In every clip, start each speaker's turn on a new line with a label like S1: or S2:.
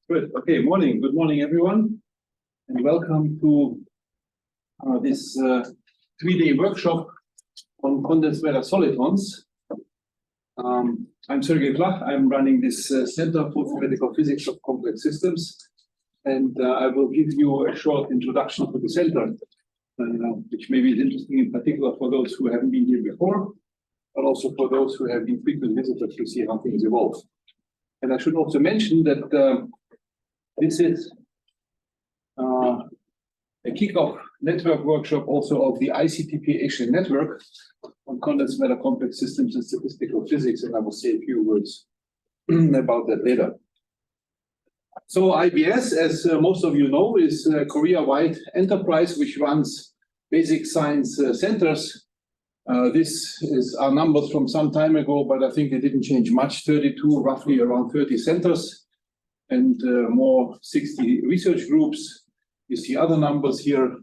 S1: Good. Okay, morning. Good morning, everyone, and welcome to this 3-day workshop on condensed matter solitons. I'm Sergej Flach. I'm running this Center for Theoretical Physics of Complex Systems, and I will give you a short introduction to the center, which maybe is interesting in particular for those who haven't been here before, but also for those who have been frequent visitors to see how things evolve. And I should also mention that this is a kickoff network workshop also of the ICTP Asian network on condensed matter complex systems and statistical physics, and I will say a few words about that later. So IBS, as most of you know, is a Korea-wide enterprise which runs basic science centers. This is our numbers from some time ago, but I think they didn't change much. 32, roughly around 30 centers, and more 60 research groups. You see other numbers here.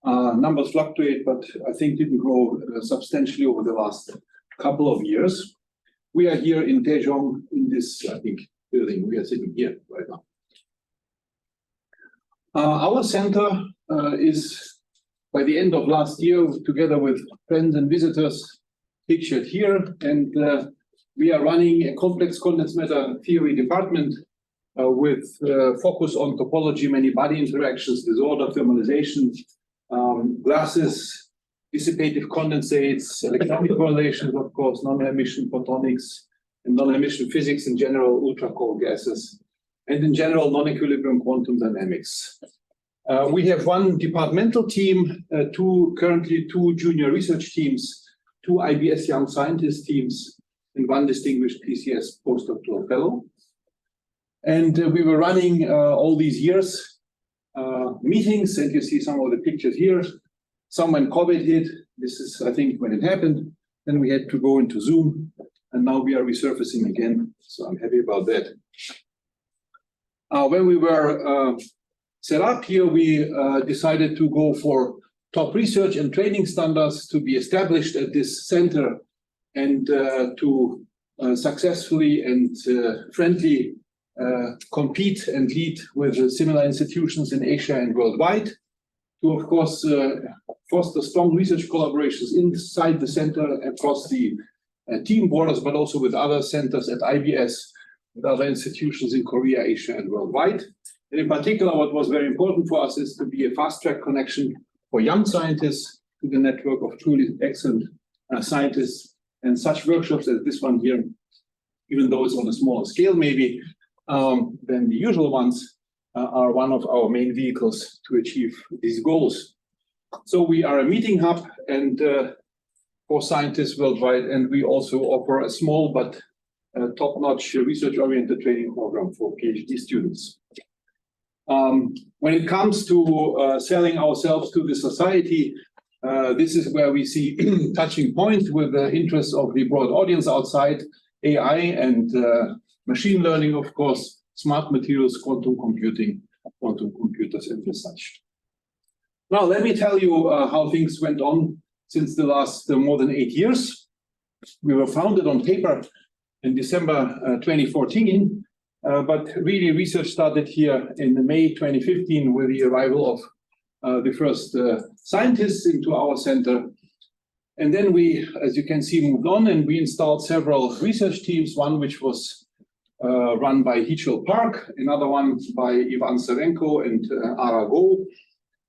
S1: Numbers fluctuate, but I think didn't grow substantially over the last couple of years. We are here in Daejeon in this, I think, building. We are sitting here right now. Our center is, by the end of last year, together with friends and visitors, pictured here, and we are running a complex condensed matter theory department with focus on topology, many-body interactions, disorder, thermalization, gases, dissipative condensates, electronic correlations, of course, non-emission photonics, and non-emission physics in general, ultra-cold gases, and in general, non-equilibrium quantum dynamics. We have one departmental team, currently two junior research teams, 2 IBS young scientist teams, and 1 distinguished PCS postdoctoral fellow. And we were running all these years meetings, and you see some of the pictures here. Some when COVID hit, this is, I think, when it happened. Then we had to go into Zoom, and now we are resurfacing again. So I'm happy about that. When we were set up here, we decided to go for top research and training standards to be established at this center, and to successfully and friendly compete and lead with similar institutions in Asia and worldwide, to, of course, foster strong research collaborations inside the center across the team borders, but also with other centers at IBS, with other institutions in Korea, Asia, and worldwide. And in particular, what was very important for us is to be a fast-track connection for young scientists to the network of truly excellent scientists. And such workshops as this one here, even though it's on a smaller scale maybe than the usual ones, are one of our main vehicles to achieve these goals. So we are a meeting hub and for scientists worldwide, and we also offer a small but top-notch research-oriented training program for PhD students. When it comes to selling ourselves to the society, this is where we see touching point with the interests of the broad audience outside, AI and machine learning, of course, smart materials, quantum computing, quantum computers, and such. Now, let me tell you how things went on since the last more than 8 years. We were founded on paper in December 2014, but really research started here in May 2015 with the arrival of the first scientists into our center. And then we, as you can see, moved on, and we installed several research teams, one which was run by Hichul Park, another one by Ivan Sarenko and Ara Go.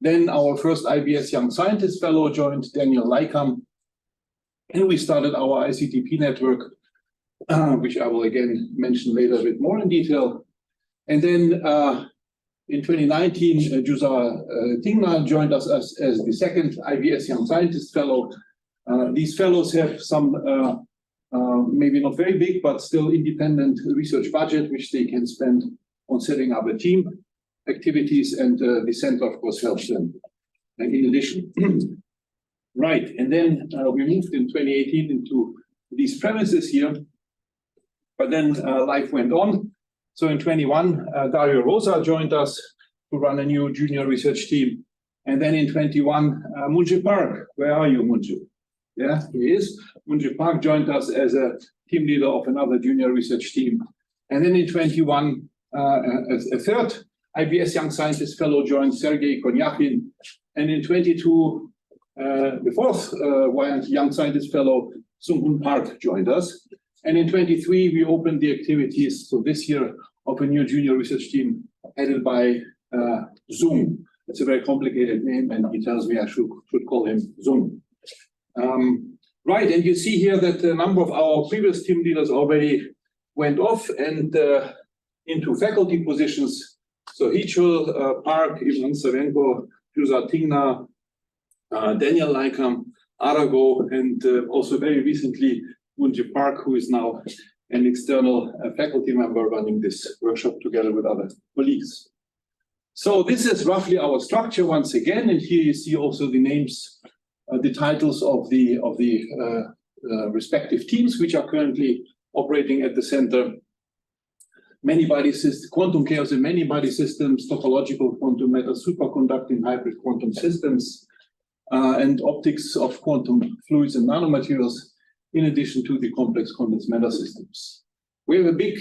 S1: Then our first IBS Young Scientist Fellow joined, Daniel Laikam, and we started our ICTP network, which I will again mention later a bit more in detail. And then in 2019, Jusa Tingna joined us as the second IBS Young Scientist Fellow. These fellows have some maybe not very big, but still independent research budget, which they can spend on setting up a team activities, and the center, of course, helps them in addition. Right, and then we moved in 2018 into these premises here, but then life went on. So in 21, Dario Rosa joined us to run a new junior research team. And then in 21, Munji Park. Where are you, Munji? Yeah, he is. Munji Park joined us as a team leader of another junior research team. And then in 21, a third IBS Young Scientist Fellow joined, Sergej Flach, and in 22, the fourth Young Scientist Fellow, Sung-Hoon Park, joined us. And in 23, we opened the activities, so this year, of a new junior research team headed by Zoom. It's a very complicated name, and he tells me I should call him Zoom. Right, and you see here that a number of our previous team leaders already went off and into faculty positions. So Hichul, Park, Ivan Savenko, Juza Tingna, Daniel Laikam, Arago, and also very recently, Munji Park, who is now an external faculty member running this workshop together with other colleagues. So this is roughly our structure once again, and here you see also the names, the titles of the respective teams which are currently operating at the center. Many body systems, quantum chaos in many body systems, topological quantum matter, superconducting hybrid quantum systems, and optics of quantum fluids and nanomaterials, in addition to the complex condensed matter systems. We have a big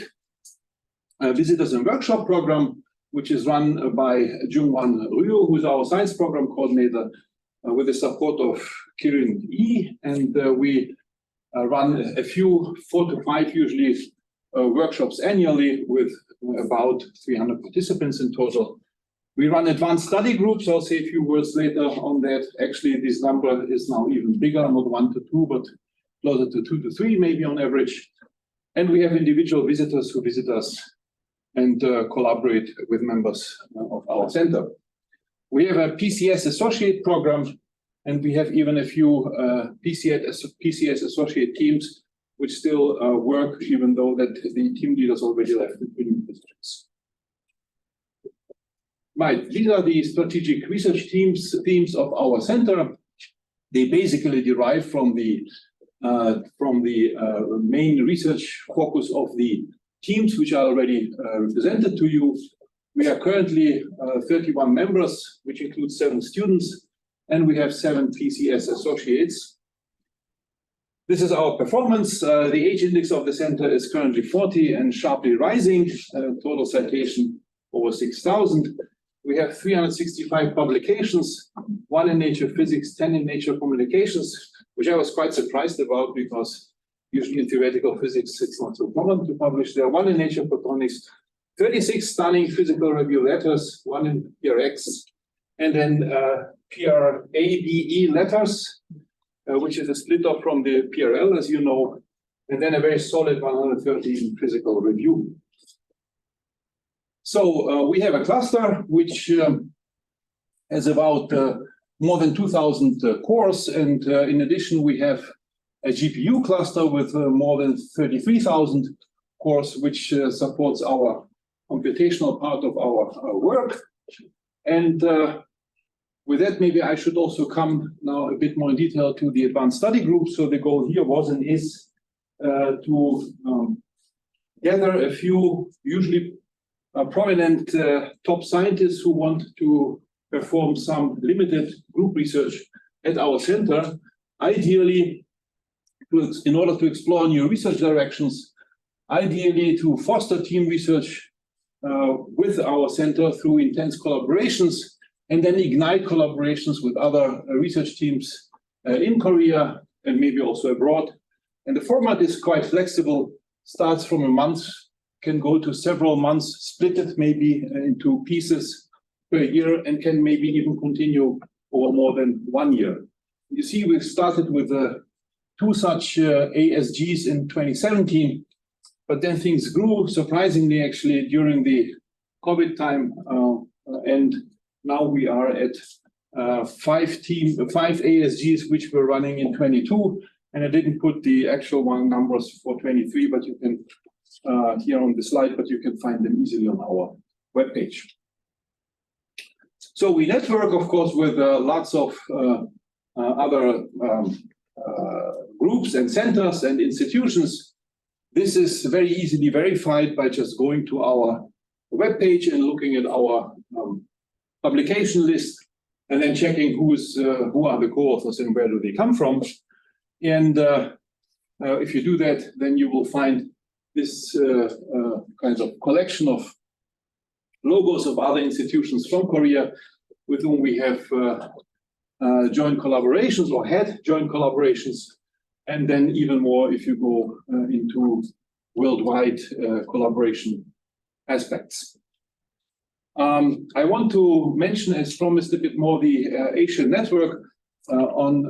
S1: visitors and workshop program, which is run by Jungwon Ryu, who is our science program coordinator, with the support of Kirin Yi, and we run a few, 4 to 5 usually, workshops annually with about 300 participants in total. We run advanced study groups. I'll say a few words later on that. Actually, this number is now even bigger, not 1 to 2, but closer to 2 to 3, maybe on average. And we have individual visitors who visit us and collaborate with members of our center. We have a PCS associate program, and we have even a few PCS associate teams which still work, even though that the team leaders already left the new positions. Right, these are the strategic research teams of our center. They basically derive from the main research focus of the teams which are already represented to you. We are currently 31 members, which includes 7 students, and we have 7 PCS associates. This is our performance. The age index of the center is currently 40 and sharply rising. Total citation over 6,000. We have 365 publications, 1 in Nature Physics, 10 in Nature Communications, which I was quite surprised about because usually in theoretical physics, it's not so common to publish there. 1 in Nature Photonics, 36 stunning physical review letters, 1 in PRX, and then PRABE letters, which is a split off from the PRL, as you know, and then a very solid 130 in physical review. So we have a cluster which has about more than 2,000 cores, and in addition, we have a GPU cluster with more than 33,000 cores, which supports our computational part of our work. And with that, maybe I should also come now a bit more in detail to the advanced study group. So the goal here was and is to gather a few usually prominent top scientists who want to perform some limited group research at our center, ideally in order to explore new research directions, ideally to foster team research with our center through intense collaborations, and then ignite collaborations with other research teams in Korea and maybe also abroad. And the format is quite flexible, starts from a month, can go to several months, split it maybe into pieces per year, and can maybe even continue over more than 1 year. You see, we've started with 2 such ASGs in 2017, but then things grew surprisingly actually during the COVID time, and now we are at 5 ASGs which were running in 22, and I didn't put the actual numbers for 23, but you can here on the slide, but you can find them easily on our webpage. So we network, of course, with lots of other groups and centers and institutions. This is very easily verified by just going to our webpage and looking at our publication list, and then checking who are the co-authors and where do they come from. And if you do that, then you will find this kind of collection of logos of other institutions from Korea with whom we have joint collaborations or had joint collaborations, and then even more if you go into worldwide collaboration aspects. I want to mention, as promised, a bit more the Asian network on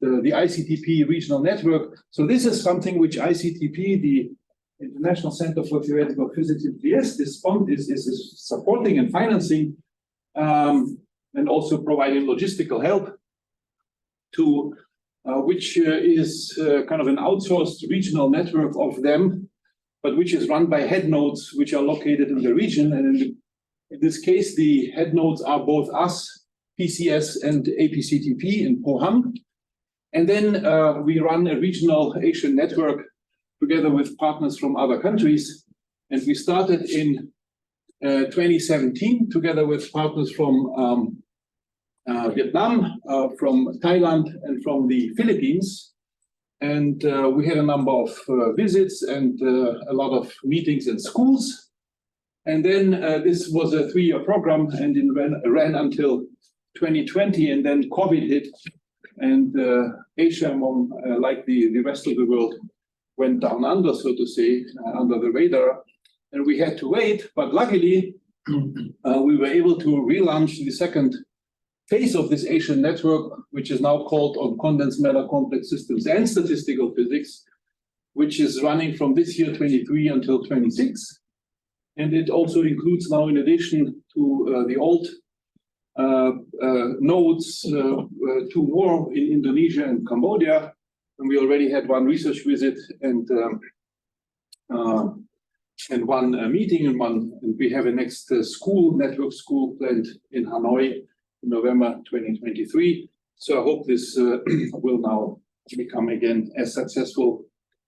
S1: the ICTP regional network. So this is something which ICTP, the International Center for Theoretical Physics in Trieste, is supporting and financing, and also providing logistical help to, which is kind of an outsourced regional network of them, but which is run by head nodes which are located in the region. And in this case, the head nodes are both us, PCS, and APCTP in Pohang. And then we run a regional Asian network together with partners from other countries. And we started in 2017 together with partners from Vietnam, from Thailand, and from the Philippines. And we had a number of visits and a lot of meetings in schools. And then this was a 3-year program, and it ran until 2020, and then COVID hit, and Asia, like the rest of the world, went down under, so to say, under the radar, and we had to wait. But luckily, we were able to relaunch the second phase of this Asian network, which is now called on condensed matter, complex systems, and statistical physics, which is running from this year 23 until 26. And it also includes now, in addition to the old nodes, 2 more in Indonesia and Cambodia. And we already had 1 research visit and 1 meeting, and we have a next network school planned in Hanoi in November 2023. So I hope this will now become again as successful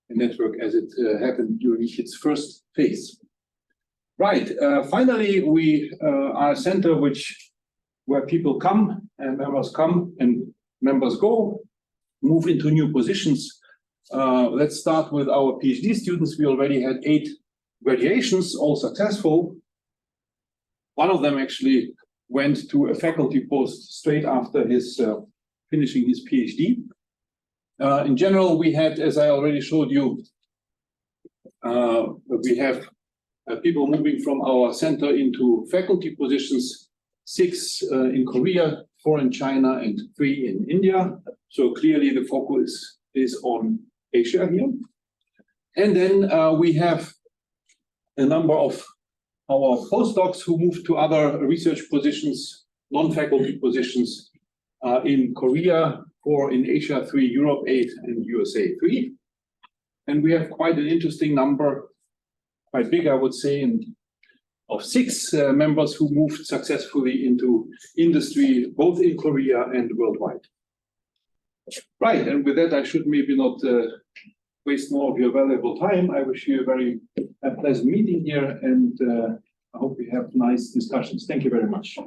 S1: a network as it happened during its first phase. Right. Finally, we are a center where people come and members come and members go, move into new positions. Let's start with our PhD students. We already had 8 graduations, all successful. One of them actually went to a faculty post straight after his finishing his PhD. In general, we had, as I already showed you, we have people moving from our center into faculty positions, 6 in Korea, 4 in China, and 3 in India. So clearly the focus is on Asia here. And then we have a number of our postdocs who moved to other research positions, non-faculty positions in Korea, 4 in Asia, 3 Europe, 8 and USA, 3. And we have quite an interesting number, quite big, I would say, of 6 members who moved successfully into industry, both in Korea and worldwide. Right, and with that, I should maybe not waste more of your valuable time. I wish you a very pleasant meeting here, and I hope we have nice discussions. Thank you very much.